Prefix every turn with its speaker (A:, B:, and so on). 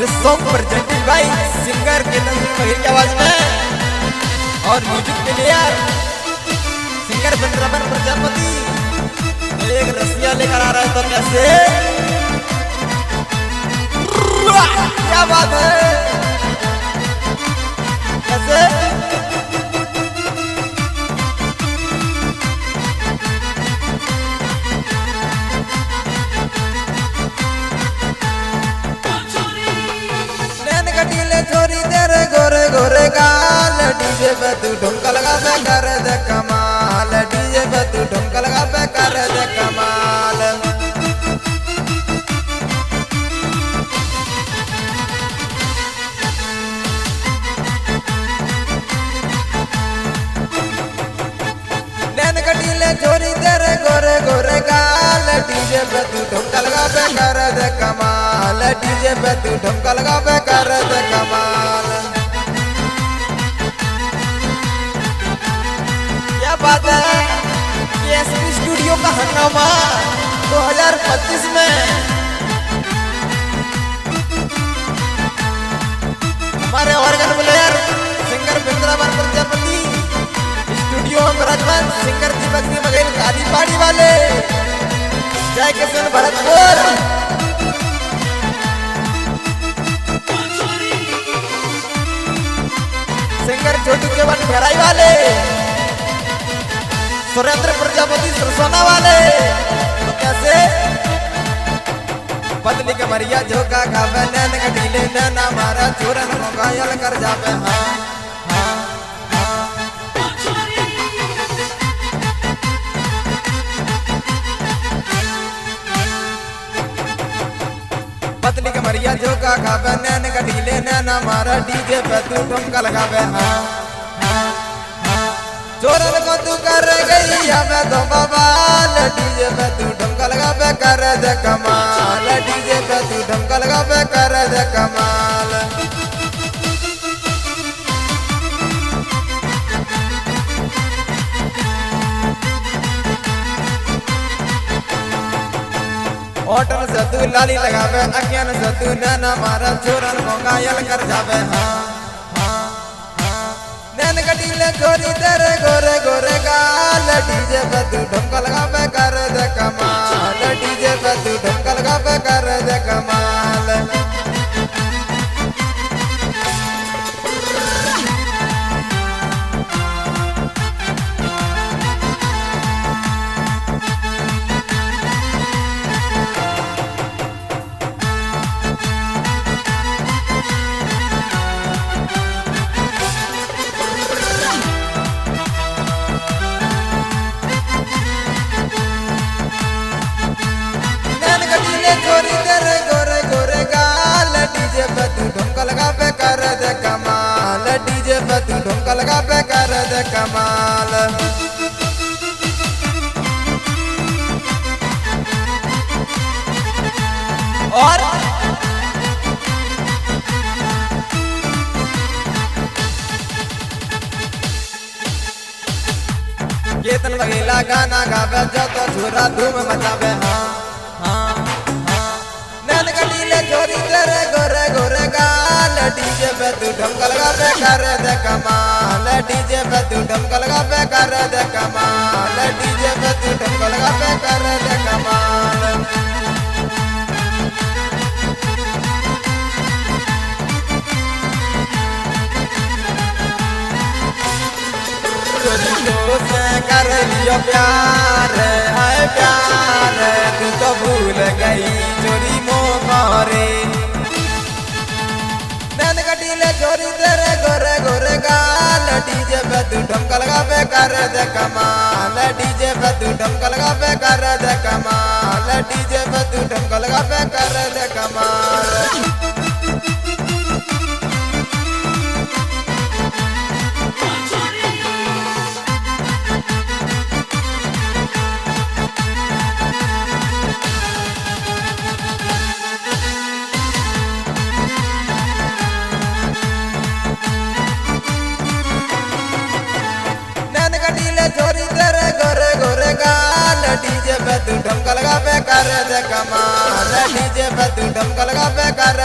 A: Song presented by singer Ketan Singh की आवाज में और music player singer Vrindavan Prajapati. एक रसिया लेकर आ रहा है तो कैसे, क्या बात है, कैसे छोरी तेरे गोरे गोरे गाल, डीजे पे तू ठुमका लगा पे कर दे कमाल, डीजे पे तू ठुमका लगा पे कर दे कमाल। नैन कटीले छोरी तेरे गोरे गोरे गाल, डीजे पे तू ठुमका लगा पे कर दे कमाल, डीजे पे तू ठुमका लगा पे कर दे कमाल। क्या बात है, ये स्टूडियो का हंगामा 2025 में हमारे organ player singer Vrindavan Prajapati, studio में ब्रजवन सिंगर दीपक सिंह बघेल काली पाड़ी वाले, जय किशन भरतपुर, सिंगर छोटू के बन भराई वाले, सुरेंद्र प्रजापति सरसोना वाले। तो कैसे पतली के मरिया झोंका खावे, नैन कटीले नैना मारा चूरन को घायल कर जावे। हाँ हाँ हाँ, पतली के मरिया झोंका खावे, नैन कटीले नैना मारा डीजे पे तू ठुमका लगावे। हाँ हाँ हाँ, चोरन को तू कर गई हमें तो बवाल, डीजे पे तू ठुमका लगा पे कर दे कमाल, डीजे पे तू ठुमका लगा पे कर दे कमाल। होटल से तू लाली लगावे, अज्ञान से तू नैना मारा चोरन को घायल कर जावे। हाँ हाँ हाँ, नैन कटीले छोरी तेरे गोरे गोरे गाल, डीजे पे तू ठुमका लगा पे कर दे कमाल, डीजे पे तू ठुमका लगा पे कर दे कमाल। छोरी तेरे गोरे गोरे गाल, डीजे पे तू ठुमका लगा पे कर दे कमाल, डीजे पे तू ठुमका लगा पे कर दे कमाल। और केतन बघेला गाना गावे, जो तो छुरा धूम मचावे। हाँ हाँ हाँ, नैन कटीले छोरी तेरे गोरे गोरे गाल, डीजे पे तू ठुमका लगा पे कर दे कमाल, डीजे पे तू ठुमका लगा पे कर दे कमाल, डीजे पे तू ठुमका लगा पे कर दे कमाल। से कर लियो प्यार है प्यार, तू तो भूल गई चोरी मोरे। नैन कटीले छोरी तेरे गोरे गोरे गाल, डीजे पे तू ठुमका लगा पे कर दे कमाल, डीजे पे तू ठुमका लगा पे कर दे कमाल, डीजे पे तू ठुमका लगा पे कर दे कमाल। छोरी तेरे गोरे गोरे गाल, डीजे पे तू ठुमका लगा पे कर दे कमाल, डीजे पे तू ठुमका लगा पे कर